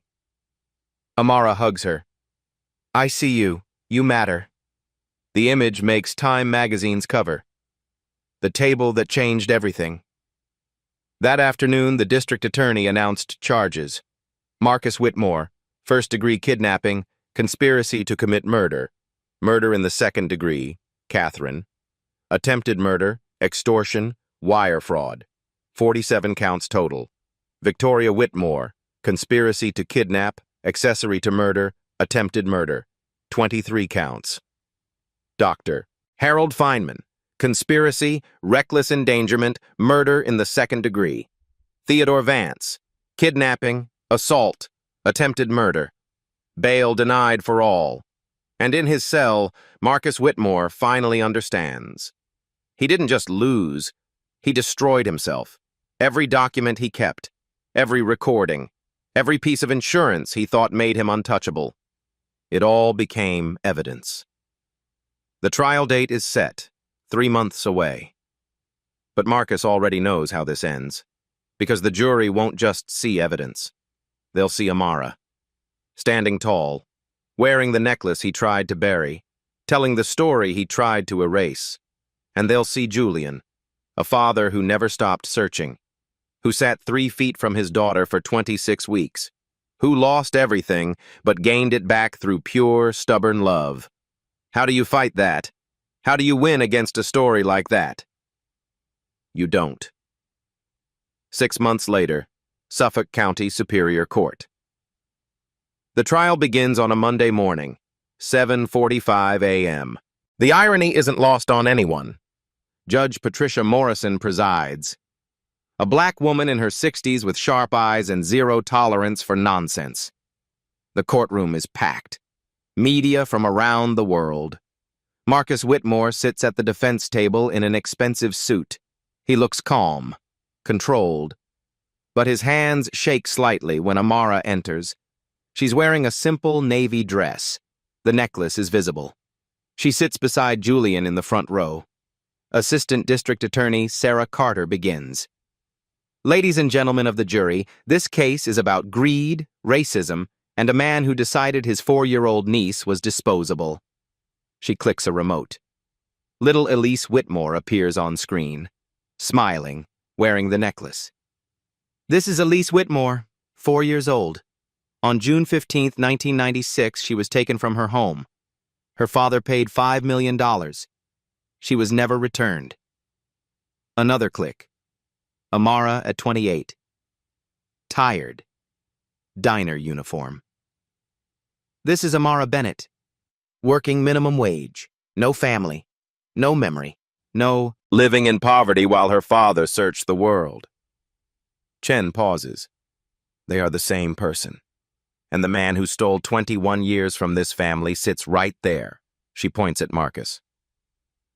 Amara hugs her. I see you. You matter. The image makes Time magazine's cover. The table that changed everything. That afternoon, the district attorney announced charges. Marcus Whitmore, first-degree kidnapping, conspiracy to commit murder, murder in the second degree, Catherine, attempted murder, extortion, wire fraud, 47 counts total. Victoria Whitmore, conspiracy to kidnap, accessory to murder, attempted murder, 23 counts. Dr. Harold Feynman, conspiracy, reckless endangerment, murder in the second degree. Theodore Vance, kidnapping, assault, attempted murder. Bail denied for all. And in his cell, Marcus Whitmore finally understands. He didn't just lose, he destroyed himself. Every document he kept, every recording, every piece of insurance he thought made him untouchable. It all became evidence. The trial date is set, 3 months away. But Marcus already knows how this ends, because the jury won't just see evidence. They'll see Amara, standing tall, wearing the necklace he tried to bury, telling the story he tried to erase. And they'll see Julian, a father who never stopped searching, who sat 3 feet from his daughter for 26 weeks, who lost everything but gained it back through pure, stubborn love. How do you fight that? How do you win against a story like that? You don't. 6 months later, Suffolk County Superior Court. The trial begins on a Monday morning, 7:45 a.m. The irony isn't lost on anyone. Judge Patricia Morrison presides. A black woman in her 60s with sharp eyes and zero tolerance for nonsense. The courtroom is packed. Media from around the world. Marcus Whitmore sits at the defense table in an expensive suit. He looks calm, controlled. But his hands shake slightly when Amara enters. She's wearing a simple navy dress. The necklace is visible. She sits beside Julian in the front row. Assistant District Attorney Sarah Carter begins. Ladies and gentlemen of the jury, this case is about greed, racism, and a man who decided his 4-year-old niece was disposable. She clicks a remote. Little Elise Whitmore appears on screen, smiling, wearing the necklace. This is Elise Whitmore, 4 years old. On June 15, 1996, she was taken from her home. Her father paid $5 million. She was never returned. Another click. Amara at 28. Tired. Diner uniform. This is Amara Bennett. Working minimum wage. No family. No memory. No living in poverty while her father searched the world. Chen pauses. They are the same person. And the man who stole 21 years from this family sits right there. She points at Marcus.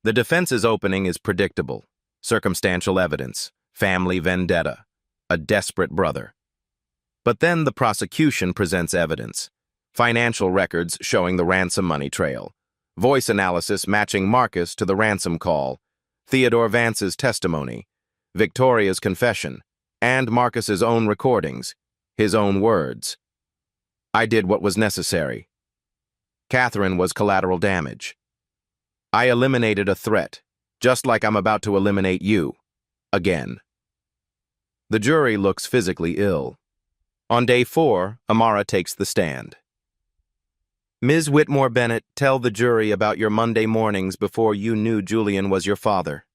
The defense's opening is predictable. Circumstantial evidence. Family vendetta. A desperate brother. But then the prosecution presents evidence. Financial records showing the ransom money trail. Voice analysis matching Marcus to the ransom call. Theodore Vance's testimony. Victoria's confession. And Marcus's own recordings. His own words. I did what was necessary. Catherine was collateral damage. I eliminated a threat, just like I'm about to eliminate you. Again. The jury looks physically ill. On day 4, Amara takes the stand. Ms. Whitmore Bennett, tell the jury about your Monday mornings before you knew Julian was your father.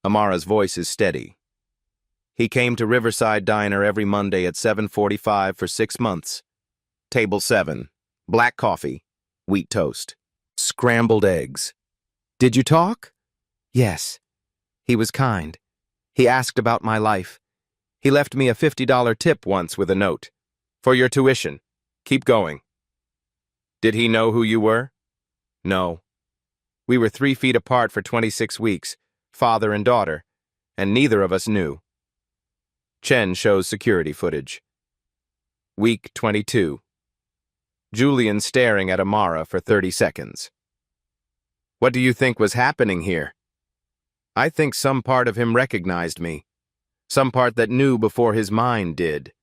Amara's voice is steady. He came to Riverside Diner every Monday at 7:45 for 6 months. Table 7. Black coffee. Wheat toast. Scrambled eggs. Did you talk? Yes. He was kind. He asked about my life. He left me a $50 tip once with a note. For your tuition. Keep going. Did he know who you were? No. We were 3 feet apart for 26 weeks, father and daughter, and neither of us knew. Chen shows security footage. Week 22. Julian staring at Amara for 30 seconds. What do you think was happening here? I think some part of him recognized me. Some part that knew before his mind did.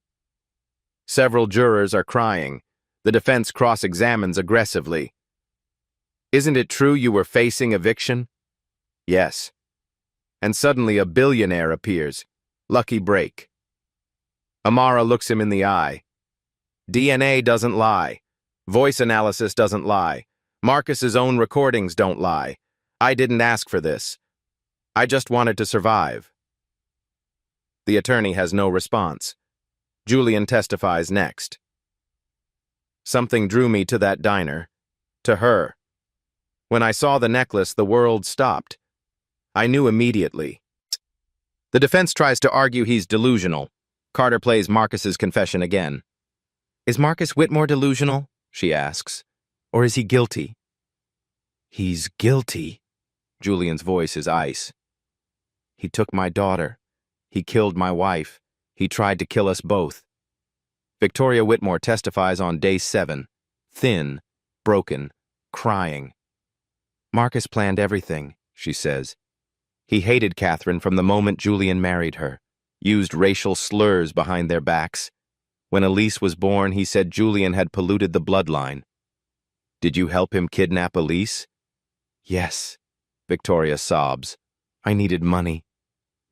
Several jurors are crying. The defense cross-examines aggressively. Isn't it true you were facing eviction? Yes. And suddenly a billionaire appears. Lucky break. Amara looks him in the eye. DNA doesn't lie. Voice analysis doesn't lie. Marcus's own recordings don't lie. I didn't ask for this. I just wanted to survive. The attorney has no response. Julian testifies next. Something drew me to that diner. To her. When I saw the necklace, the world stopped. I knew immediately. The defense tries to argue he's delusional. Carter plays Marcus's confession again. Is Marcus Whitmore delusional? She asks. Or is he guilty? He's guilty. Julian's voice is ice. He took my daughter. He killed my wife. He tried to kill us both. Victoria Whitmore testifies on day 7. Thin, broken, crying. Marcus planned everything, she says. He hated Catherine from the moment Julian married her. Used racial slurs behind their backs. When Elise was born, he said Julian had polluted the bloodline. Did you help him kidnap Elise? Yes, Victoria sobs. I needed money.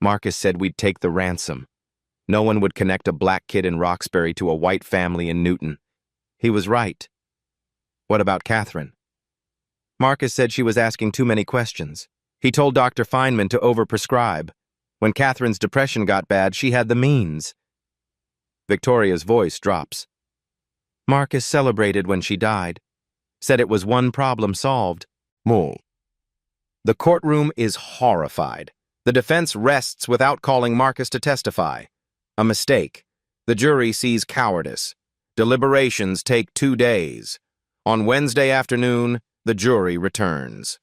Marcus said we'd take the ransom. No one would connect a black kid in Roxbury to a white family in Newton. He was right. What about Catherine? Marcus said she was asking too many questions. He told Dr. Feynman to overprescribe. When Catherine's depression got bad, she had the means. Victoria's voice drops. Marcus celebrated when she died. Said it was one problem solved. More. The courtroom is horrified. The defense rests without calling Marcus to testify. A mistake. The jury sees cowardice. Deliberations take 2 days. On Wednesday afternoon, the jury returns.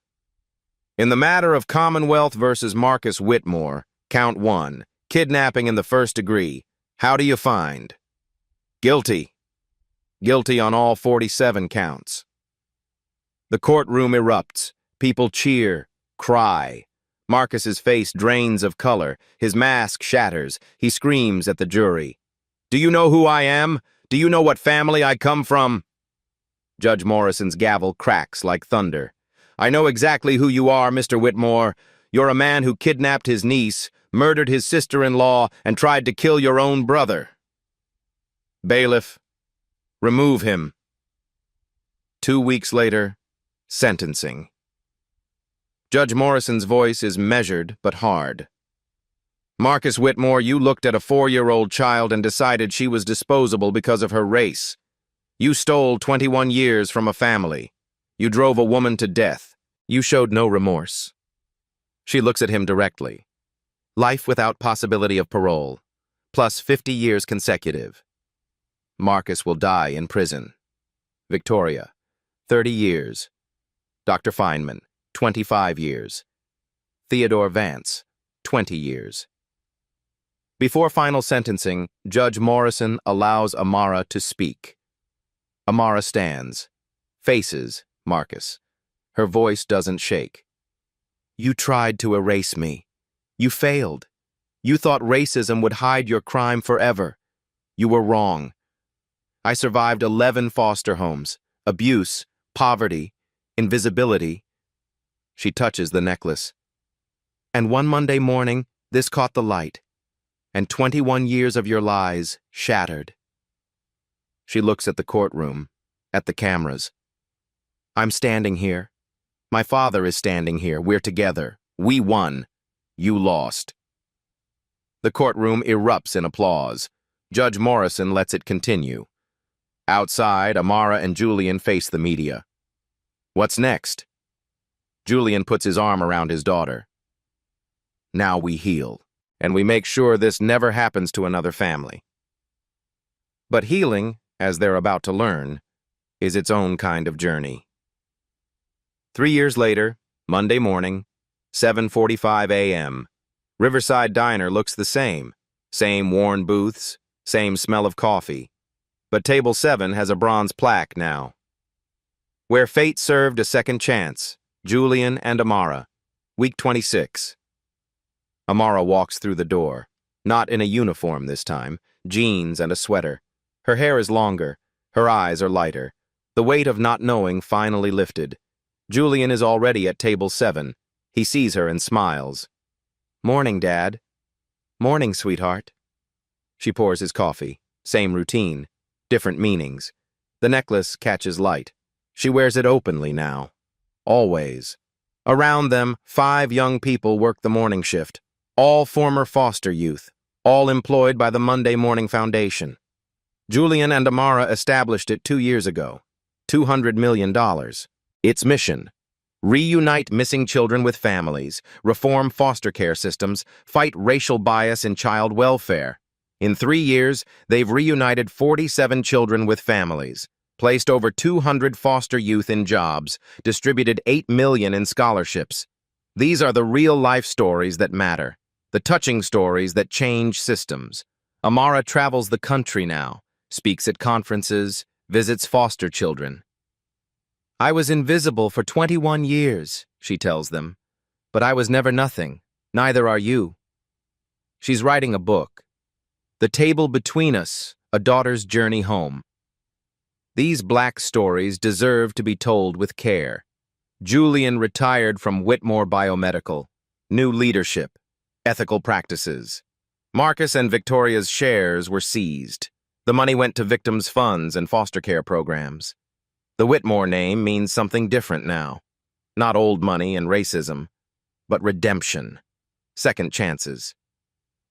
In the matter of Commonwealth versus Marcus Whitmore, count 1, kidnapping in the first degree, how do you find? Guilty. Guilty on all 47 counts. The courtroom erupts. People cheer, cry. Marcus's face drains of color. His mask shatters. He screams at the jury. "Do you know who I am? Do you know what family I come from?" Judge Morrison's gavel cracks like thunder. "I know exactly who you are, Mr. Whitmore. You're a man who kidnapped his niece, murdered his sister-in-law, and tried to kill your own brother." Bailiff, remove him. 2 weeks later, sentencing. Judge Morrison's voice is measured but hard. "Marcus Whitmore, you looked at a 4-year-old child and decided she was disposable because of her race. You stole 21 years from a family. You drove a woman to death. You showed no remorse." She looks at him directly. "Life without possibility of parole, plus 50 years consecutive. Marcus will die in prison." Victoria, 30 years. Dr. Feynman, 25 years. Theodore Vance, 20 years. Before final sentencing, Judge Morrison allows Amara to speak. Amara stands, faces Marcus. Her voice doesn't shake. "You tried to erase me. You failed. You thought racism would hide your crime forever. You were wrong. I survived 11 foster homes, abuse, poverty, invisibility." She touches the necklace. "And one Monday morning, this caught the light, and 21 years of your lies shattered." She looks at the courtroom, at the cameras. "I'm standing here. My father is standing here. We're together. We won. You lost." The courtroom erupts in applause. Judge Morrison lets it continue. Outside, Amara and Julian face the media. "What's next?" Julian puts his arm around his daughter. "Now we heal, and we make sure this never happens to another family." But healing, as they're about to learn, is its own kind of journey. 3 years later, Monday morning, 7:45 a.m., Riverside Diner looks the same. Same worn booths, same smell of coffee. But Table 7 has a bronze plaque now. "Where fate served a second chance, Julian and Amara, week 26. Amara walks through the door, not in a uniform this time, jeans and a sweater. Her hair is longer, her eyes are lighter. The weight of not knowing finally lifted. Julian is already at Table 7. He sees her and smiles. "Morning, Dad." "Morning, sweetheart." She pours his coffee. Same routine. Different meanings. The necklace catches light. She wears it openly now. Always. Around them, 5 young people work the morning shift. All former foster youth. All employed by the Monday Morning Foundation. Julian and Amara established it 2 years ago. $200 million. Its mission: reunite missing children with families, reform foster care systems, fight racial bias in child welfare. In 3 years, they've reunited 47 children with families, placed over 200 foster youth in jobs, distributed $8 million in scholarships. These are the real-life stories that matter, the touching stories that change systems. Amara travels the country now, speaks at conferences, visits foster children. "I was invisible for 21 years, she tells them, "but I was never nothing. Neither are you." She's writing a book. The Table Between Us, A Daughter's Journey Home. These Black stories deserve to be told with care. Julian retired from Whitmore Biomedical. New leadership. Ethical practices. Marcus and Victoria's shares were seized. The money went to victims' funds and foster care programs. The Whitmore name means something different now. Not old money and racism, but redemption. Second chances.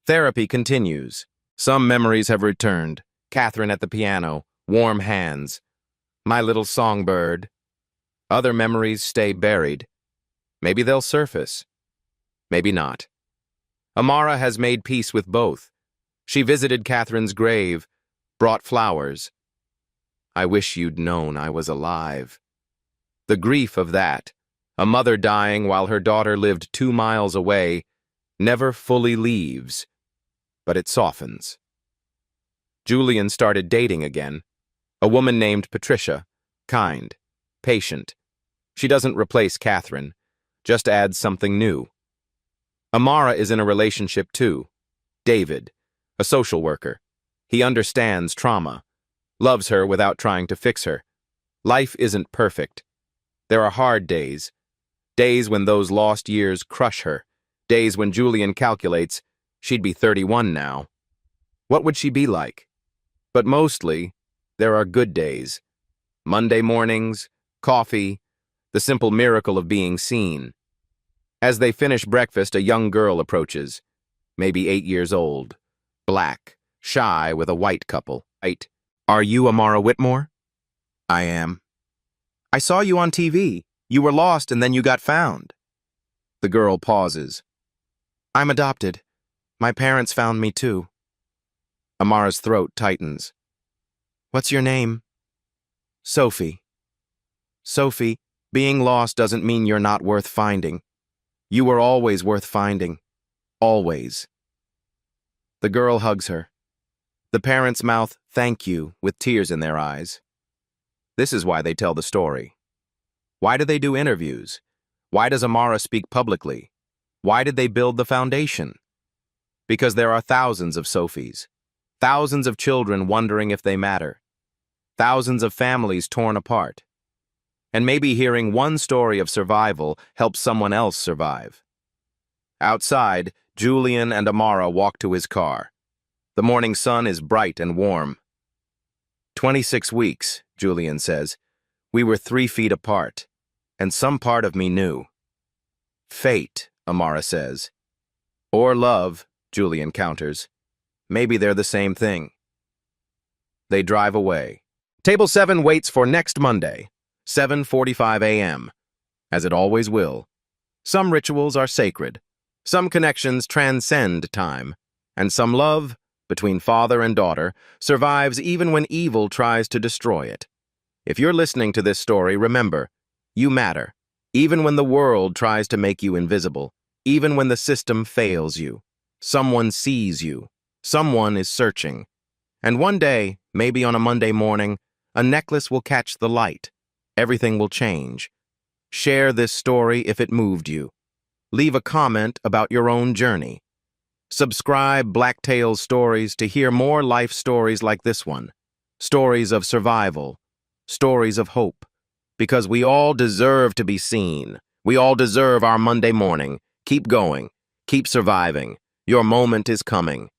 Therapy continues. Some memories have returned. Catherine at the piano, warm hands. My little songbird. Other memories stay buried. Maybe they'll surface. Maybe not. Amara has made peace with both. She visited Catherine's grave, brought flowers. "I wish you'd known I was alive." The grief of that, a mother dying while her daughter lived 2 miles away, never fully leaves, but it softens. Julian started dating again. A woman named Patricia, kind, patient. She doesn't replace Catherine, just adds something new. Amara is in a relationship too. David, a social worker. He understands trauma, loves her without trying to fix her. Life isn't perfect. There are hard days. Days when those lost years crush her. Days when Julian calculates she'd be 31 now. What would she be like? But mostly, there are good days. Monday mornings, coffee, the simple miracle of being seen. As they finish breakfast, a young girl approaches, maybe 8 years old, black, shy with a white couple. Right. Are you Amara Whitmore? I am. I saw you on TV. You were lost and then you got found. The girl pauses. I'm adopted. My parents found me too. Amara's throat tightens. What's your name? Sophie. Sophie, being lost doesn't mean you're not worth finding. You were always worth finding. Always. The girl hugs her. The parents mouth thank you with tears in their eyes. This is why they tell the story. Why do they do interviews? Why does Amara speak publicly? Why did they build the foundation? Because there are thousands of Sophies. Thousands of children wondering if they matter. Thousands of families torn apart. And maybe hearing one story of survival helps someone else survive. Outside, Julian and Amara walk to his car. The morning sun is bright and warm. 26 weeks, Julian says. We were 3 feet apart, and some part of me knew. Fate, Amara says. Or love, Julian counters. Maybe they're the same thing. They drive away. Table 7 waits for next Monday, 7:45 a.m., as it always will. Some rituals are sacred. Some connections transcend time. And some love, between father and daughter, survives even when evil tries to destroy it. If you're listening to this story, remember, you matter, even when the world tries to make you invisible, even when the system fails you. Someone sees you. Someone is searching. And one day, maybe on a Monday morning, a necklace will catch the light. Everything will change. Share this story if it moved you. Leave a comment about your own journey. Subscribe Black Tales Stories to hear more life stories like this one. Stories of survival. Stories of hope. Because we all deserve to be seen. We all deserve our Monday morning. Keep going. Keep surviving. Your moment is coming.